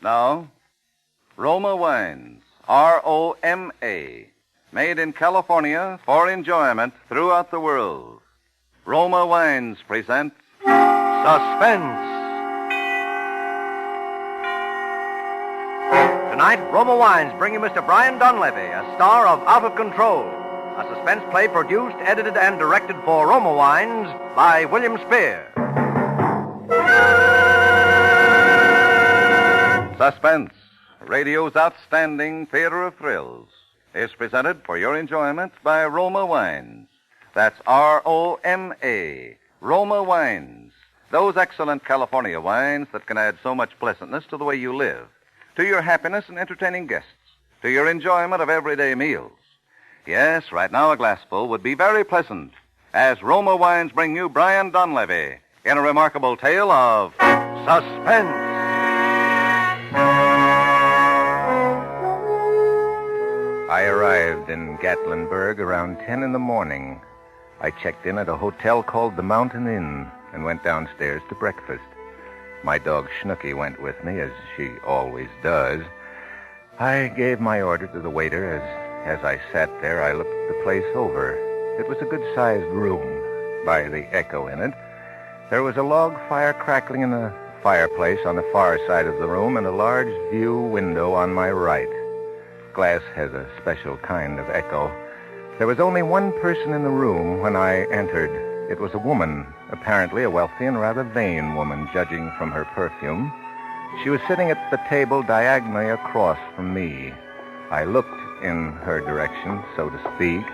No. Roma wines. R-O-M-A. Made in California for enjoyment throughout the world. Roma Wines present Suspense. Tonight, Roma Wines bring you Mr. Brian Donlevy, a star of Out of Control, a suspense play produced, edited, and directed for Roma Wines by William Spear. Suspense, radio's outstanding theater of thrills, is presented for your enjoyment by Roma Wines. That's R-O-M-A, Roma Wines. Those excellent California wines that can add so much pleasantness to the way you live, to your happiness in entertaining guests, to your enjoyment of everyday meals. Yes, right now a glassful would be very pleasant, as Roma Wines bring you Brian Donlevy in a remarkable tale of suspense. I arrived in Gatlinburg around 10 in the morning. I checked in at a hotel called the Mountain Inn and went downstairs to breakfast. My dog Snooky went with me, as she always does. I gave my order to the waiter. As I sat there, I looked the place over. It was a good-sized room, by the echo in it. There was a log fire crackling in the fireplace on the far side of the room and a large view window on my right. Glass has a special kind of echo. There was only one person in the room when I entered. It was a woman, apparently a wealthy and rather vain woman, judging from her perfume. She was sitting at the table diagonally across from me. I looked in her direction, so to speak.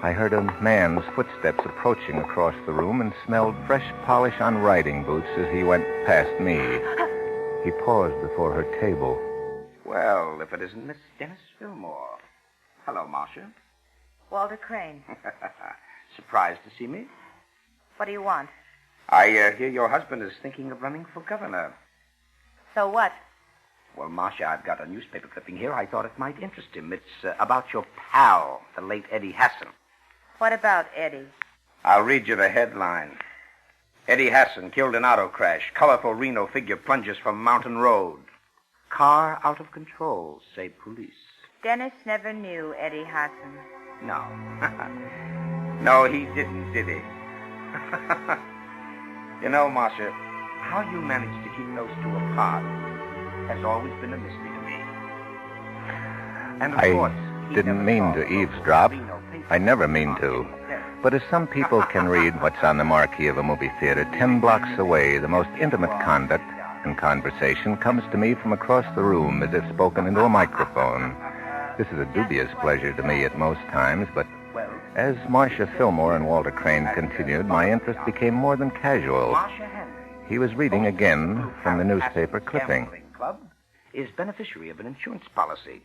I heard a man's footsteps approaching across the room and smelled fresh polish on riding boots as he went past me. He paused before her table. Well, if it isn't Miss Dennis Fillmore. Hello, Marcia. Walter Crane. Surprised to see me? What do you want? I hear your husband is thinking of running for governor. So what? Well, Marcia, I've got a newspaper clipping here. I thought it might interest him. It's about your pal, the late Eddie Hassan. What about Eddie? I'll read you the headline. Eddie Hassan killed in auto crash. Colorful Reno figure plunges from Mountain Road. Car out of control, say police. Dennis never knew Eddie Hassan. No. No, he didn't, did he? You know, Marcia, how you managed to keep those two apart has always been a mystery to me. And of course, I didn't mean to eavesdrop. I never mean to. But as some people can read what's on the marquee of a movie theater 10 blocks away, the most intimate conduct and conversation comes to me from across the room as if spoken into a microphone. This is a dubious pleasure to me at most times, but as Marcia Fillmore and Walter Crane continued, my interest became more than casual. He was reading again from the newspaper clipping. Club is beneficiary of an insurance policy.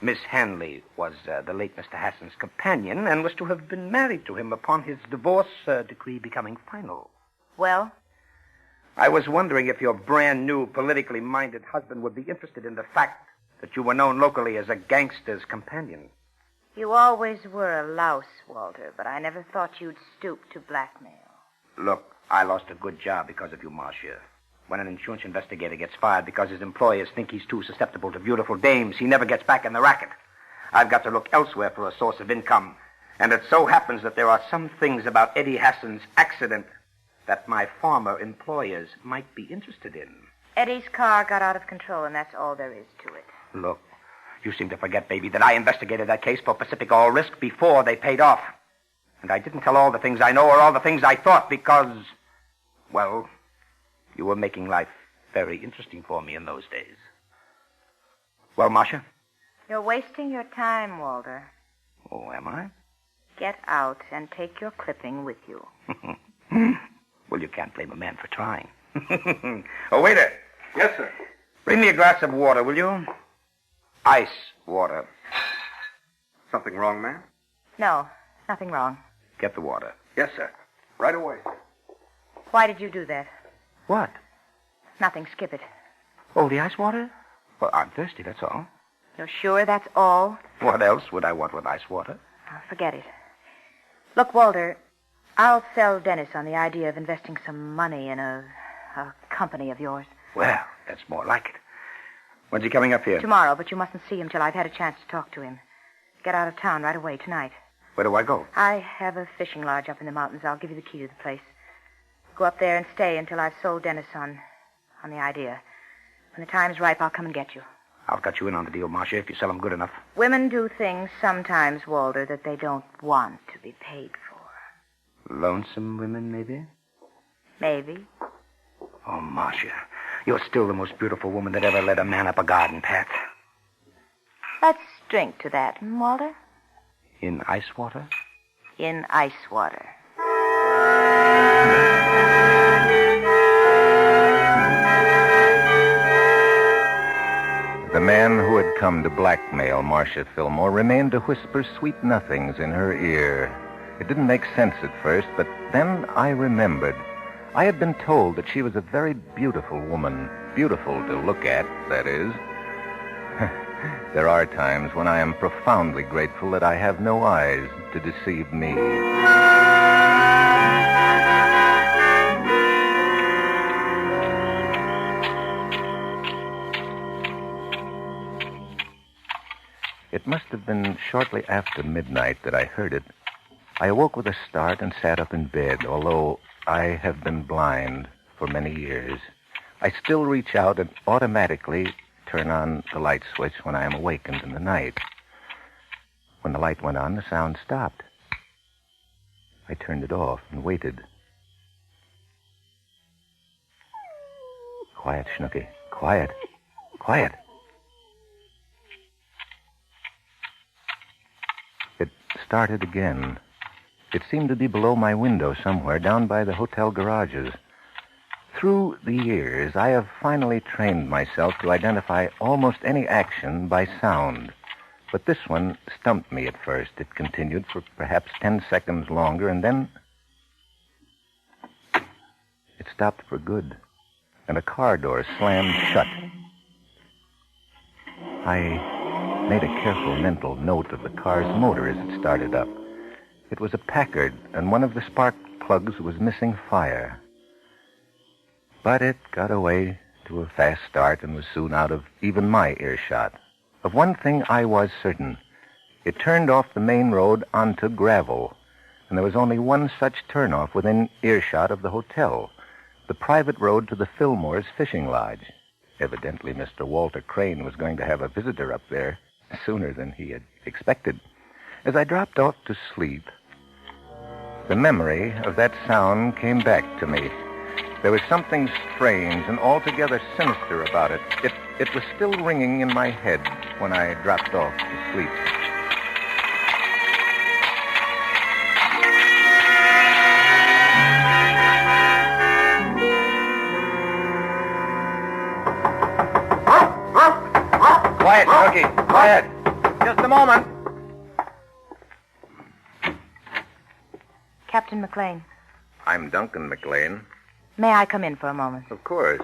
Miss Hanley was the late Mr. Hassan's companion and was to have been married to him upon his divorce decree becoming final. Well? I was wondering if your brand new, politically minded husband would be interested in the fact that you were known locally as a gangster's companion. You always were a louse, Walter, but I never thought you'd stoop to blackmail. Look, I lost a good job because of you, Marcia. When an insurance investigator gets fired because his employers think he's too susceptible to beautiful dames, he never gets back in the racket. I've got to look elsewhere for a source of income. And it so happens that there are some things about Eddie Hassan's accident that my former employers might be interested in. Eddie's car got out of control, and that's all there is to it. Look, you seem to forget, baby, that I investigated that case for Pacific All Risk before they paid off. And I didn't tell all the things I know or all the things I thought because, well, you were making life very interesting for me in those days. Well, Marcia? You're wasting your time, Walter. Oh, am I? Get out and take your clipping with you. Well, you can't blame a man for trying. Oh, waiter. Yes, sir. Bring me a glass of water, will you? Ice water. Something wrong, ma'am? No, nothing wrong. Get the water. Yes, sir. Right away. Why did you do that? What? Nothing, skip it. Oh, the ice water? Well, I'm thirsty, that's all. You're sure that's all? What else would I want with ice water? Oh, forget it. Look, Walter, I'll sell Dennis on the idea of investing some money in a company of yours. Well, that's more like it. When's he coming up here? Tomorrow, but you mustn't see him till I've had a chance to talk to him. Get out of town right away tonight. Where do I go? I have a fishing lodge up in the mountains. I'll give you the key to the place. Go up there and stay until I've sold Dennis on the idea. When the time's ripe, I'll come and get you. I'll cut you in on the deal, Marcia, if you sell him good enough. Women do things sometimes, Walter, that they don't want to be paid for. Lonesome women, maybe? Maybe. Oh, Marcia, you're still the most beautiful woman that ever led a man up a garden path. Let's drink to that, Walter. In ice water? In ice water. The man who had come to blackmail Marcia Fillmore remained to whisper sweet nothings in her ear. It didn't make sense at first, but then I remembered. I had been told that she was a very beautiful woman. Beautiful to look at, that is. There are times when I am profoundly grateful that I have no eyes to deceive me. It must have been shortly after midnight that I heard it. I awoke with a start and sat up in bed, although I have been blind for many years. I still reach out and automatically turn on the light switch when I am awakened in the night. When the light went on, the sound stopped. I turned it off and waited. Quiet, Snooky. Quiet. Quiet. It started again. It seemed to be below my window somewhere, down by the hotel garages. Through the years, I have finally trained myself to identify almost any action by sound. But this one stumped me at first. It continued for perhaps 10 seconds longer, and then it stopped for good, and a car door slammed shut. I made a careful mental note of the car's motor as it started up. It was a Packard, and one of the spark plugs was missing fire. But it got away to a fast start and was soon out of even my earshot. Of one thing I was certain. It turned off the main road onto gravel, and there was only one such turnoff within earshot of the hotel, the private road to the Fillmore's fishing lodge. Evidently, Mr. Walter Crane was going to have a visitor up there sooner than he had expected. As I dropped off to sleep, the memory of that sound came back to me. There was something strange and altogether sinister about it. It was still ringing in my head when I dropped off to sleep. Quiet, Snooky. Quiet. Just a moment. Captain McLean, I'm Duncan McLean. may I come in for a moment? Of course.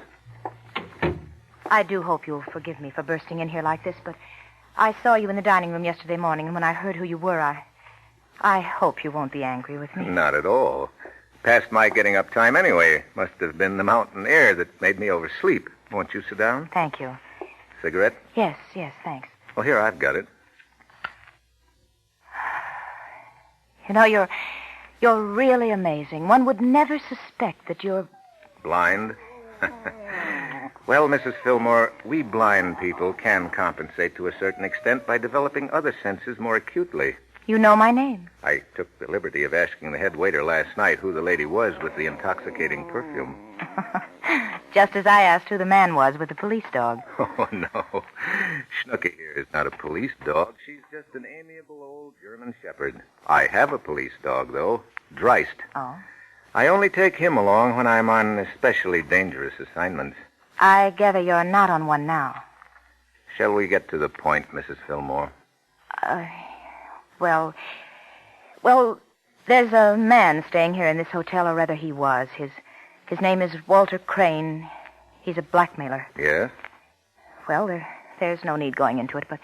I do hope you'll forgive me for bursting in here like this, but I saw you in the dining room yesterday morning, and when I heard who you were, I hope you won't be angry with me. Not at all. Past my getting up time anyway. Must have been the mountain air that made me oversleep. Won't you sit down? Thank you. Cigarette? Yes, thanks. Well, here, I've got it. You know, you're really amazing. One would never suspect that you're... Blind? Well, Mrs. Fillmore, we blind people can compensate to a certain extent by developing other senses more acutely. You know my name. I took the liberty of asking the head waiter last night who the lady was with the intoxicating perfume. Just as I asked who the man was with the police dog. Oh, no. Snooky here is not a police dog. She's just an amiable old German shepherd. I have a police dog, though. Dreist. Oh? I only take him along when I'm on especially dangerous assignments. I gather you're not on one now. Shall we get to the point, Mrs. Fillmore? Well, there's a man staying here in this hotel, or rather he was. His name is Walter Crane. He's a blackmailer. Yes? Well, there's no need going into it, but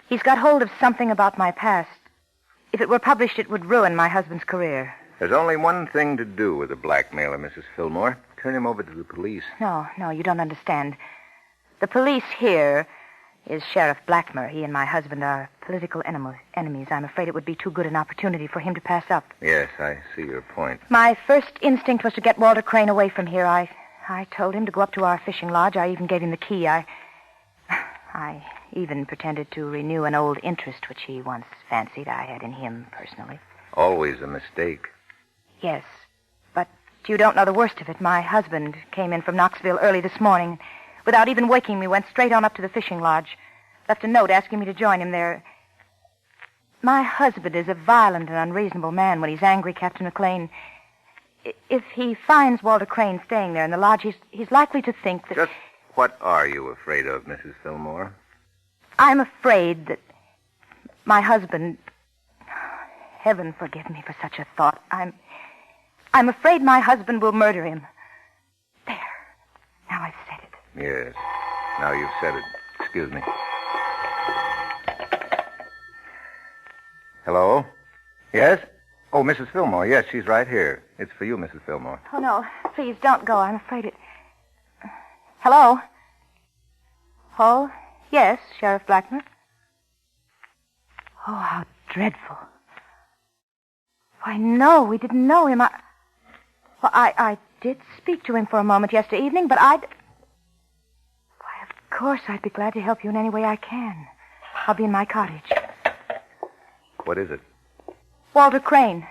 he's got hold of something about my past. If it were published, it would ruin my husband's career. There's only one thing to do with a blackmailer, Mrs. Fillmore. Turn him over to the police. No, you don't understand. The police here is Sheriff Blackmer. He and my husband are political enemies. I'm afraid it would be too good an opportunity for him to pass up. Yes, I see your point. My first instinct was to get Walter Crane away from here. I told him to go up to our fishing lodge. I even gave him the key. I even pretended to renew an old interest which he once fancied I had in him personally. Always a mistake. Yes, but you don't know the worst of it. My husband came in from Knoxville early this morning. Without even waking me, went straight on up to the fishing lodge. Left a note asking me to join him there. My husband is a violent and unreasonable man when he's angry, Captain McLean. If he finds Walter Crane staying there in the lodge, he's likely to think that... Just what are you afraid of, Mrs. Fillmore? I'm afraid that my husband... Heaven forgive me for such a thought. I'm afraid my husband will murder him. There. Now I've said it. Yes. Now you've said it. Excuse me. Hello? Yes? Oh, Mrs. Fillmore. Yes, she's right here. It's for you, Mrs. Fillmore. Oh, no. Please, don't go. I'm afraid it... Hello? Oh, yes, Sheriff Blackmer. Oh, how dreadful. Why, no, we didn't know him. I did speak to him for a moment yesterday evening, but Why, of course, I'd be glad to help you in any way I can. I'll be in my cottage. What is it? Walter Crane.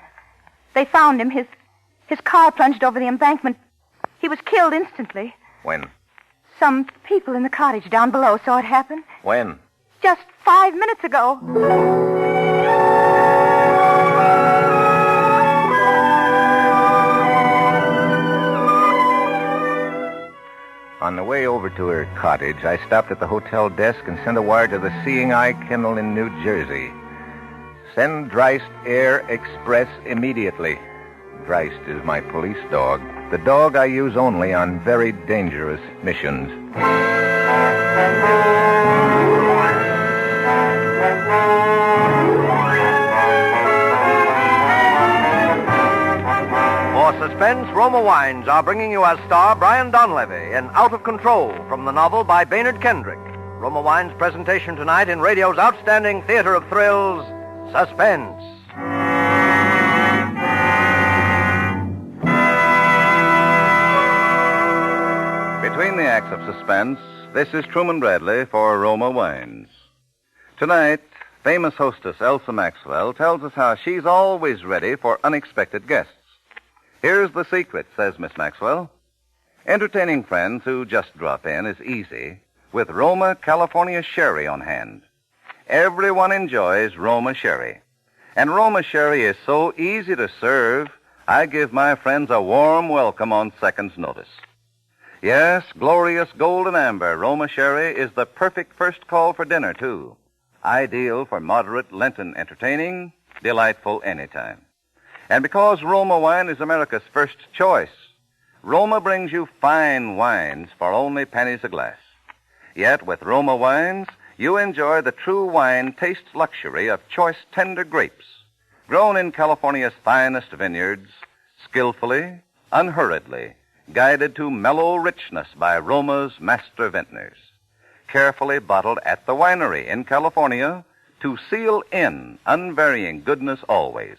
They found him. His car plunged over the embankment. He was killed instantly. When? Some people in the cottage down below saw it happen. When? Just 5 minutes ago. On the way over to her cottage, I stopped at the hotel desk and sent a wire to the Seeing Eye Kennel in New Jersey. Send Dreist Air Express immediately. Dreist is my police dog. The dog I use only on very dangerous missions. For Suspense, Roma Wines are bringing you as star Brian Donlevy in Out of Control from the novel by Baynard Kendrick. Roma Wines' presentation tonight in radio's outstanding theater of thrills, Suspense. Between the acts of Suspense, this is Truman Bradley for Roma Wines. Tonight, famous hostess Elsa Maxwell tells us how she's always ready for unexpected guests. Here's the secret, says Miss Maxwell. Entertaining friends who just drop in is easy with Roma California Sherry on hand. Everyone enjoys Roma Sherry. And Roma Sherry is so easy to serve, I give my friends a warm welcome on second's notice. Yes, glorious golden amber Roma Sherry is the perfect first call for dinner, too. Ideal for moderate Lenten entertaining, delightful anytime. And because Roma wine is America's first choice, Roma brings you fine wines for only pennies a glass. Yet with Roma wines, you enjoy the true wine taste luxury of choice tender grapes, grown in California's finest vineyards, skillfully, unhurriedly, guided to mellow richness by Roma's master vintners, carefully bottled at the winery in California to seal in unvarying goodness always.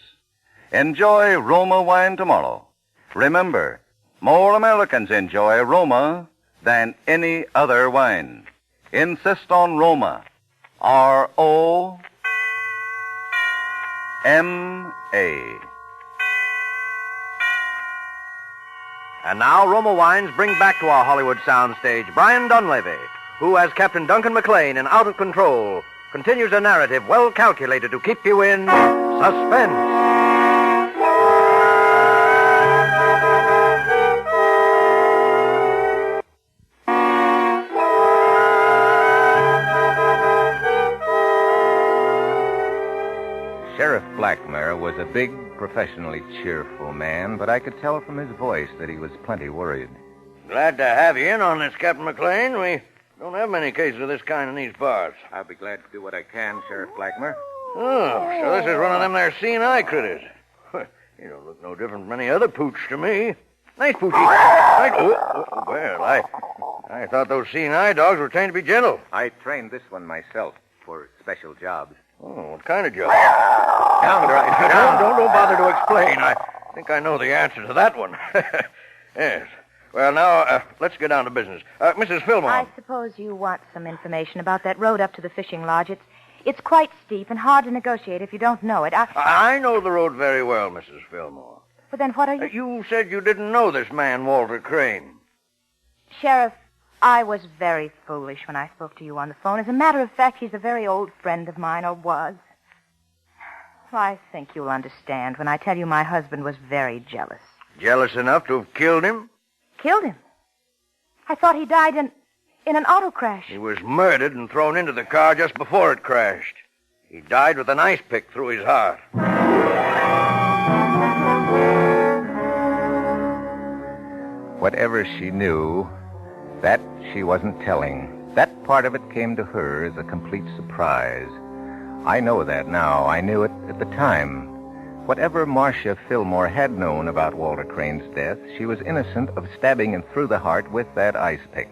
Enjoy Roma wine tomorrow. Remember, more Americans enjoy Roma than any other wine. Insist on Roma. R-O-M-A. And now Roma Wines bring back to our Hollywood soundstage Brian Donlevy, who, as Captain Duncan McLean in Out of Control, continues a narrative well calculated to keep you in suspense. Sheriff Blackmer was a big, professionally cheerful man, but I could tell from his voice that he was plenty worried. Glad to have you in on this, Captain McLean. We don't have many cases of this kind in these bars. I'll be glad to do what I can, Sheriff Blackmer. Oh, so this is one of them there seeing eye critters. You don't look no different from any other pooch to me. Nice, Poochie. Nice. Well, I thought those seeing eye dogs were trained to be gentle. I trained this one myself for special jobs. Oh, what kind of job? Down, right. Don't bother to explain. I think I know the answer to that one. Yes. Well, now, let's get down to business. Mrs. Fillmore. I suppose you want some information about that road up to the fishing lodge. It's quite steep and hard to negotiate if you don't know it. I know the road very well, Mrs. Fillmore. But then what are you... You said you didn't know this man, Walter Crane. Sheriff, I was very foolish when I spoke to you on the phone. As a matter of fact, he's a very old friend of mine, or was. Well, I think you'll understand when I tell you my husband was very jealous. Jealous enough to have killed him? Killed him? I thought he died in an auto crash. He was murdered and thrown into the car just before it crashed. He died with an ice pick through his heart. Whatever she knew, that she wasn't telling. That part of it came to her as a complete surprise. I know that now. I knew it at the time. Whatever Marcia Fillmore had known about Walter Crane's death, she was innocent of stabbing him through the heart with that ice pick.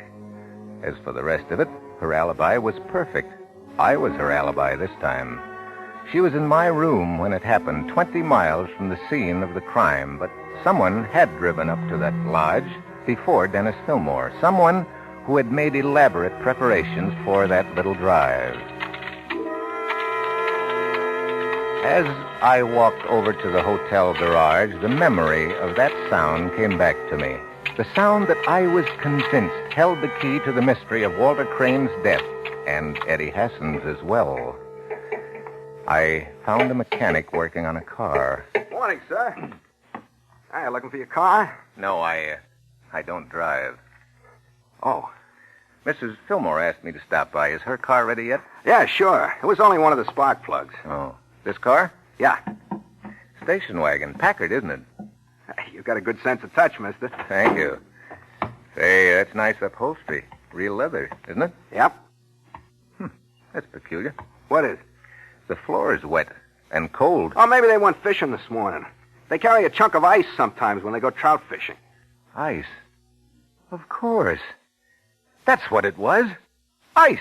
As for the rest of it, her alibi was perfect. I was her alibi this time. She was in my room when it happened, 20 miles from the scene of the crime, but someone had driven up to that lodge before Dennis Fillmore. Someone who had made elaborate preparations for that little drive. As I walked over to the hotel garage, the memory of that sound came back to me. The sound that I was convinced held the key to the mystery of Walter Crane's death, and Eddie Hassan's as well. I found a mechanic working on a car. Morning, sir. Hi, looking for your car? No, I don't drive. Oh. Mrs. Fillmore asked me to stop by. Is her car ready yet? Yeah, sure. It was only one of the spark plugs. Oh. This car? Yeah. Station wagon. Packard, isn't it? You've got a good sense of touch, mister. Thank you. Say, that's nice upholstery. Real leather, isn't it? Yep. That's peculiar. What is? The floor is wet and cold. Oh, maybe they went fishing this morning. They carry a chunk of ice sometimes when they go trout fishing. Ice? Of course. That's what it was. Ice.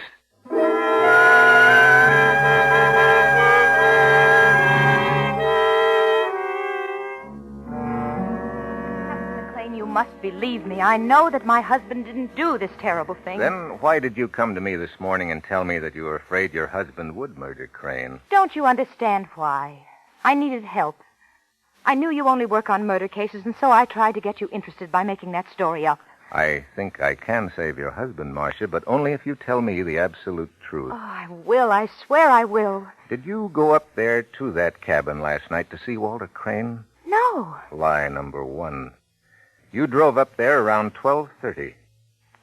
You must believe me. I know that my husband didn't do this terrible thing. Then why did you come to me this morning and tell me that you were afraid your husband would murder Crane? Don't you understand why? I needed help. I knew you only work on murder cases, and so I tried to get you interested by making that story up. I think I can save your husband, Marcia, but only if you tell me the absolute truth. Oh, I will. I swear I will. Did you go up there to that cabin last night to see Walter Crane? No. Lie number one. You drove up there around 12:30.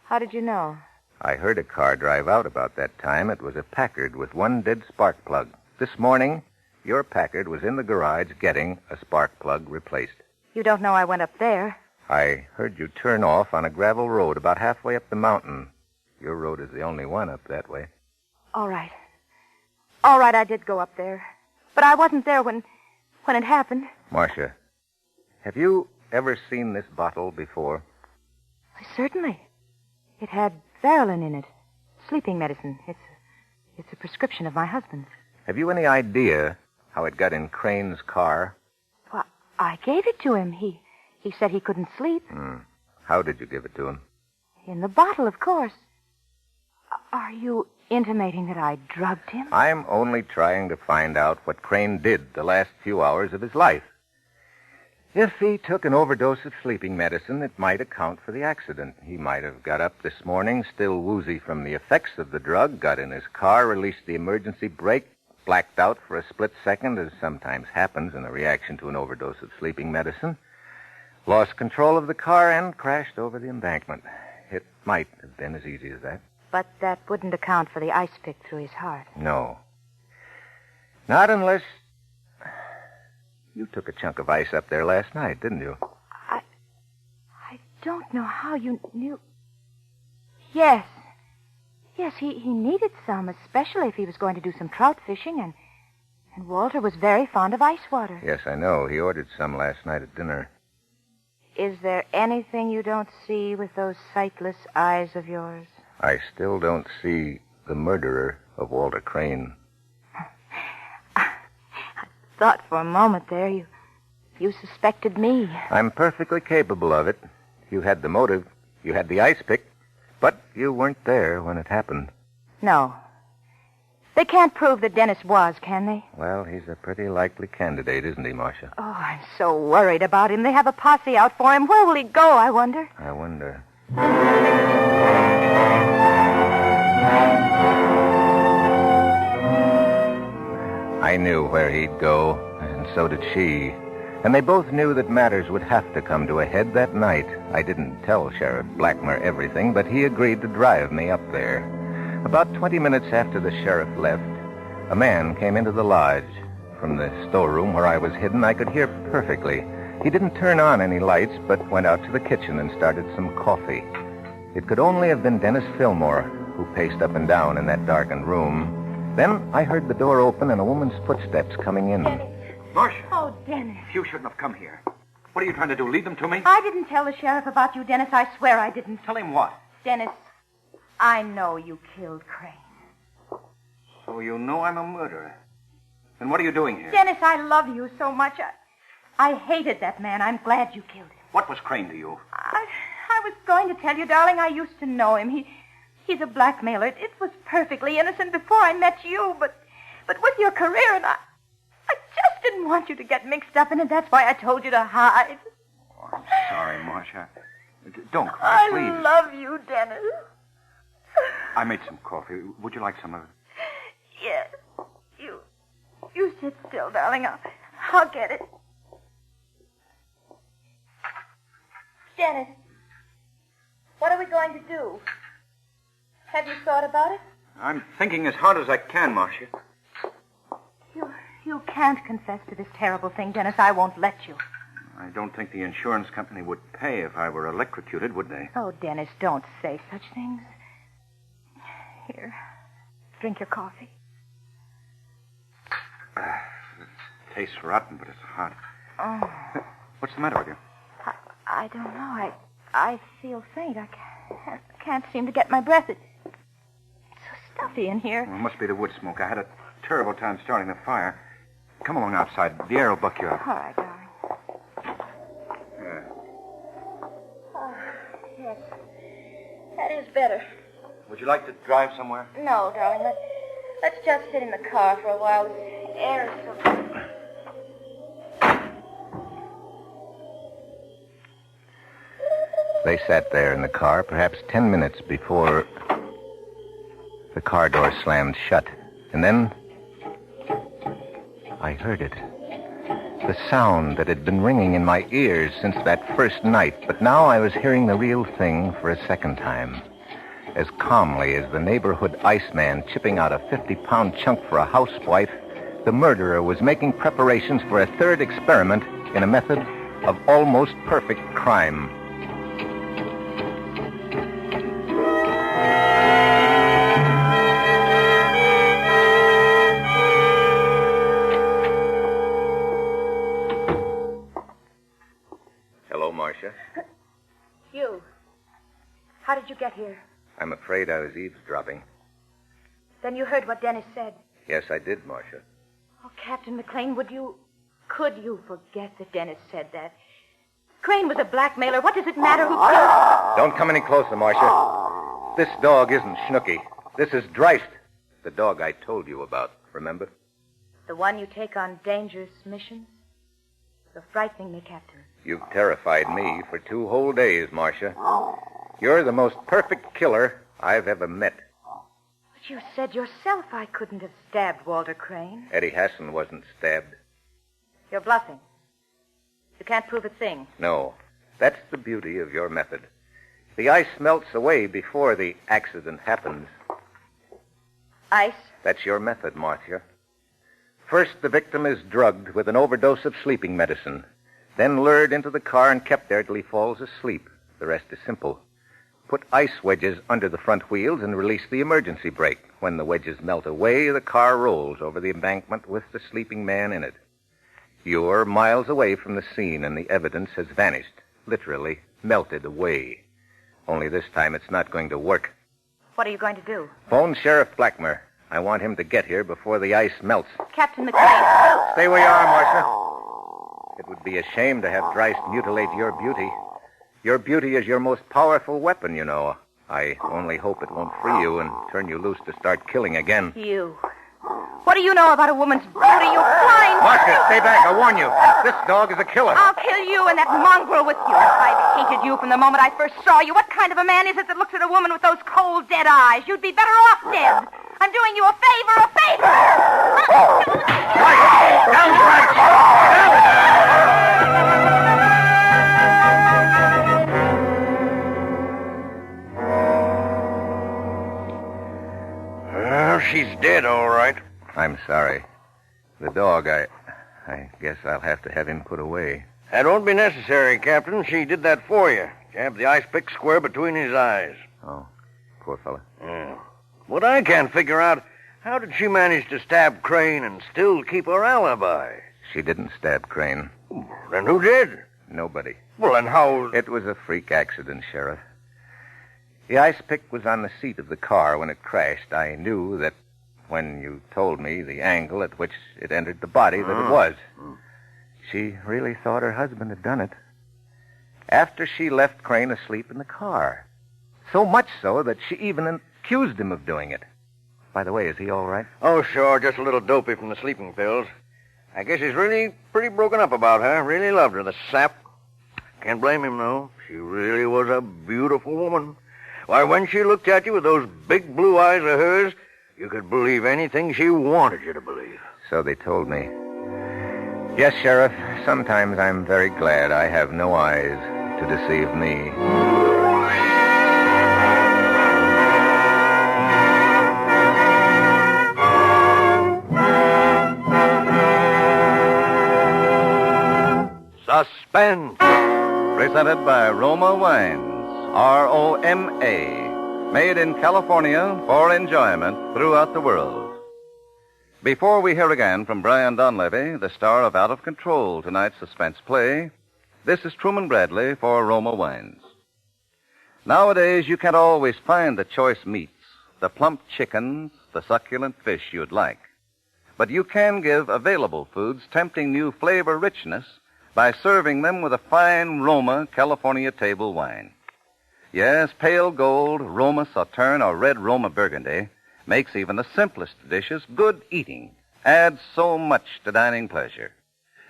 How did you know? I heard a car drive out about that time. It was a Packard with one dead spark plug. This morning, your Packard was in the garage getting a spark plug replaced. You don't know I went up there? I heard you turn off on a gravel road about halfway up the mountain. Your road is the only one up that way. All right. All right, I did go up there. But I wasn't there when it happened. Marcia, have you ever seen this bottle before? Certainly. It had Verilyn in it. Sleeping medicine. It's a prescription of my husband's. Have you any idea how it got in Crane's car? Well, I gave it to him. He said he couldn't sleep. How did you give it to him? In the bottle, of course. Are you intimating that I drugged him? I'm only trying to find out what Crane did the last few hours of his life. If he took an overdose of sleeping medicine, it might account for the accident. He might have got up this morning, still woozy from the effects of the drug, got in his car, released the emergency brake, blacked out for a split second, as sometimes happens in a reaction to an overdose of sleeping medicine, lost control of the car, and crashed over the embankment. It might have been as easy as that. But that wouldn't account for the ice pick through his heart. No. Not unless... You took a chunk of ice up there last night, didn't you? I don't know how you knew. Yes. Yes, he needed some, especially if he was going to do some trout fishing, and Walter was very fond of ice water. Yes, I know. He ordered some last night at dinner. Is there anything you don't see with those sightless eyes of yours? I still don't see the murderer of Walter Crane. I thought for a moment there you suspected me. I'm perfectly capable of it. You had the motive. You had the ice pick. But you weren't there when it happened. No. They can't prove that Dennis was, can they? Well, he's a pretty likely candidate, isn't he, Marcia? Oh, I'm so worried about him. They have a posse out for him. Where will he go, I wonder? I wonder. I knew where he'd go, and so did she. And they both knew that matters would have to come to a head that night. I didn't tell Sheriff Blackmer everything, but he agreed to drive me up there. About 20 minutes after the sheriff left, a man came into the lodge. From the storeroom where I was hidden, I could hear perfectly. He didn't turn on any lights, but went out to the kitchen and started some coffee. It could only have been Dennis Fillmore, who paced up and down in that darkened room. Then I heard the door open and a woman's footsteps coming in. Marcia. Oh, Dennis. You shouldn't have come here. What are you trying to do, lead them to me? I didn't tell the sheriff about you, Dennis. I swear I didn't. Tell him what? Dennis, I know you killed Crane. So you know I'm a murderer. Then what are you doing here? Dennis, I love you so much. I hated that man. I'm glad you killed him. What was Crane to you? I was going to tell you, darling, I used to know him. He's a blackmailer. It was perfectly innocent before I met you, but with your career, and I just didn't want you to get mixed up in it. That's why I told you to hide. Oh, I'm sorry, Marcia. Don't cry, please. I love you, Dennis. I made some coffee. Would you like some of it? Yes. You sit still, darling. I'll get it. Dennis, what are we going to do? Have you thought about it? I'm thinking as hard as I can, Marcia. You can't confess to this terrible thing, Dennis. I won't let you. I don't think the insurance company would pay if I were electrocuted, would they? Oh, Dennis, don't say such things. Here, drink your coffee. It tastes rotten, but it's hot. Oh. What's the matter with you? I don't know. I feel faint. I can't seem to get my breath. It's so stuffy in here. Well, it must be the wood smoke. I had a terrible time starting the fire. Come along outside. The air will buck you up. All right, darling. Oh, yes. That is better. Would you like to drive somewhere? No, darling. Let's just sit in the car for a while. The air is so good. They sat there in the car perhaps 10 minutes before the car door slammed shut. And then I heard it. The sound that had been ringing in my ears since that first night. But now I was hearing the real thing for a second time. As calmly as the neighborhood iceman chipping out a 50-pound chunk for a housewife, the murderer was making preparations for a third experiment in a method of almost perfect crime. Hello, Marcia. You. How did you get here? I'm afraid I was eavesdropping. Then you heard what Dennis said. Yes, I did, Marcia. Oh, Captain McLean, could you forget that Dennis said that? Crane was a blackmailer. What does it matter who killed... Don't come any closer, Marcia. This dog isn't Snooky. This is Dreist, the dog I told you about, remember? The one you take on dangerous missions? You're frightening me, Captain. You've terrified me for 2 whole days, Marcia. You're the most perfect killer I've ever met. But you said yourself I couldn't have stabbed Walter Crane. Eddie Hassan wasn't stabbed. You're bluffing. You can't prove a thing. No. That's the beauty of your method. The ice melts away before the accident happens. Ice? That's your method, Marcia. First, the victim is drugged with an overdose of sleeping medicine, then lured into the car and kept there till he falls asleep. The rest is simple. Put ice wedges under the front wheels and release the emergency brake. When the wedges melt away, the car rolls over the embankment with the sleeping man in it. You're miles away from the scene, and the evidence has vanished. literally melted away. Only this time it's not going to work. What are you going to do? Phone Sheriff Blackmer. I want him to get here before the ice melts. Captain McLean. Stay where you are, Marcia. It would be a shame to have Dryce mutilate your beauty. Your beauty is your most powerful weapon, you know. I only hope it won't free you and turn you loose to start killing again. You. What do you know about a woman's beauty, you blind... Marcia, stay back. I warn you. This dog is a killer. I'll kill you and that mongrel with you. I've hated you from the moment I first saw you. What kind of a man is it that looks at a woman with those cold, dead eyes? You'd be better off dead. I'm doing you a favor, a favor. Down, Dryce! Well, she's dead, all right. I'm sorry. The dog, I guess I'll have to have him put away. That won't be necessary, Captain. She did that for you. Jabbed the ice pick square between his eyes. Oh, poor fella. Yeah. What I can't figure out, how did she manage to stab Crane and still keep her alibi? She didn't stab Crane. Then who did? Nobody. Well, then how... It was a freak accident, Sheriff. The ice pick was on the seat of the car when it crashed. I knew that when you told me the angle at which it entered the body that it was. She really thought her husband had done it. After she left Crane asleep in the car. So much so that she even accused him of doing it. By the way, is he all right? Oh, sure, just a little dopey from the sleeping pills. I guess he's really pretty broken up about her. Really loved her, the sap. Can't blame him, though. She really was a beautiful woman. Why, when she looked at you with those big blue eyes of hers, you could believe anything she wanted you to believe. So they told me. Yes, Sheriff, sometimes I'm very glad I have no eyes to deceive me. Suspense. Presented by Roma Wines. ROMA. Made in California for enjoyment throughout the world. Before we hear again from Brian Donlevy, the star of Out of Control, tonight's suspense play, this is Truman Bradley for Roma Wines. Nowadays, you can't always find the choice meats, the plump chickens, the succulent fish you'd like. But you can give available foods tempting new flavor richness by serving them with a fine Roma California table wine. Yes, pale gold, Roma Sauterne, or red Roma Burgundy makes even the simplest dishes good eating, adds so much to dining pleasure.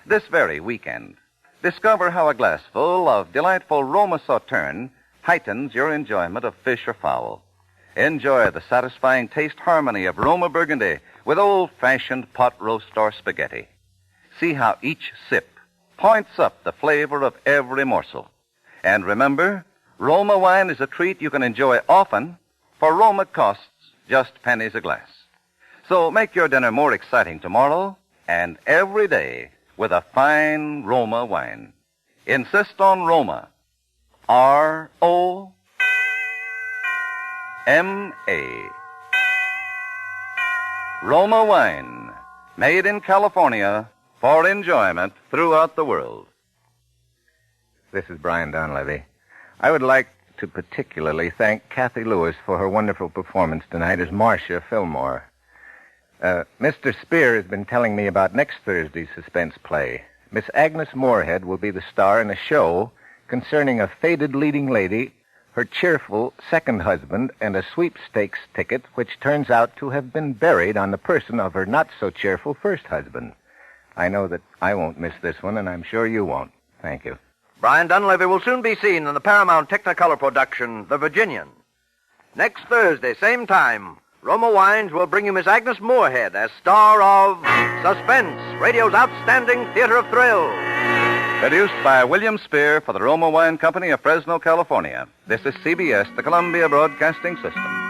This very weekend, discover how a glassful of delightful Roma Sauterne heightens your enjoyment of fish or fowl. Enjoy the satisfying taste harmony of Roma Burgundy with old-fashioned pot roast or spaghetti. See how each sip points up the flavor of every morsel. And remember, Roma wine is a treat you can enjoy often, for Roma costs just pennies a glass. So make your dinner more exciting tomorrow and every day with a fine Roma wine. Insist on Roma. ROMA. Roma wine, made in California for enjoyment throughout the world. This is Brian Donlevy. I would like to particularly thank Kathy Lewis for her wonderful performance tonight as Marcia Fillmore. Mr. Spear has been telling me about next Thursday's suspense play. Miss Agnes Moorehead will be the star in a show concerning a faded leading lady, her cheerful second husband, and a sweepstakes ticket which turns out to have been buried on the person of her not-so-cheerful first husband. I know that I won't miss this one, and I'm sure you won't. Thank you. Brian Dunleavy will soon be seen in the Paramount Technicolor production, The Virginian. Next Thursday, same time, Roma Wines will bring you Miss Agnes Moorehead as star of Suspense, radio's outstanding theater of thrills. Produced by William Spear for the Roma Wine Company of Fresno, California. This is CBS, the Columbia Broadcasting System.